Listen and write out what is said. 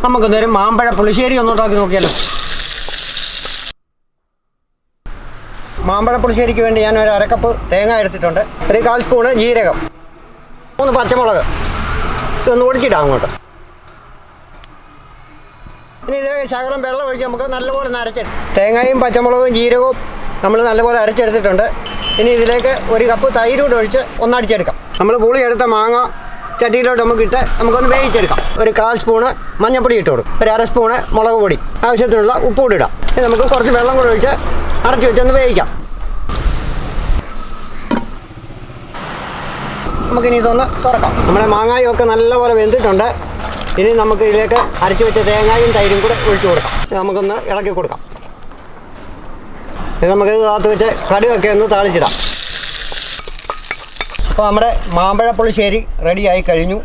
നമുക്കൊന്നൊരു മാമ്പഴ പുളിശ്ശേരി ഒന്ന് ഉണ്ടാക്കി നോക്കിയാലോ. മാമ്പഴ പുളിശ്ശേരിക്ക് വേണ്ടി ഞാൻ ഒരു അരക്കപ്പ് തേങ്ങ എടുത്തിട്ടുണ്ട്. ഒരു 1/4 സ്പൂണ് ജീരകം, 3 പച്ചമുളക്. ഇതൊന്ന് ഒടിച്ചിടാം അങ്ങോട്ട്. ഇനി ഇത് ശകലം വെള്ളം ഒഴിച്ച് നമുക്ക് നല്ലപോലെ അരച്ചെടുക്കും. തേങ്ങയും പച്ചമുളകും ജീരകവും നമ്മൾ നല്ലപോലെ അരച്ചെടുത്തിട്ടുണ്ട്. ഇനി ഇതിലേക്ക് 1 കപ്പ് തൈര് കൂടെ ഒഴിച്ച് ഒന്നടിച്ചെടുക്കാം. നമ്മൾ പുളി എടുത്ത മാങ്ങ ചട്ടിയിലോട്ട് നമുക്കൊന്ന് വേവിച്ചെടുക്കാം. ഒരു 1/4 സ്പൂണ് മഞ്ഞൾപ്പൊടി ഇട്ട് കൊടുക്കും. ഒരു 1/2 സ്പൂണ് മുളക് പൊടി, ആവശ്യത്തിനുള്ള ഉപ്പ് കൂടി ഇടാം. ഇനി നമുക്ക് കുറച്ച് വെള്ളം കൂടെ ഒഴിച്ച് അടച്ചു വെച്ചൊന്ന് വേവിക്കാം. നമുക്കിനി ഇതൊന്ന് തുറക്കാം. നമ്മുടെ മാങ്ങായും ഒക്കെ നല്ലപോലെ വെന്തിട്ടുണ്ട്. ഇനി നമുക്ക് ഇതിലേക്ക് അരച്ചു വെച്ച തേങ്ങയും തൈരും കൂടെ ഒഴിച്ചു കൊടുക്കാം. നമുക്കൊന്ന് ഇളക്കി കൊടുക്കാം. ഇത് നമുക്ക് താത്ത് വെച്ച് കടുകൊക്കെ ഒന്ന് താളിച്ചിടാം. അപ്പോൾ നമ്മുടെ മാമ്പഴ പുളിശ്ശേരി റെഡിയായി കഴിഞ്ഞു.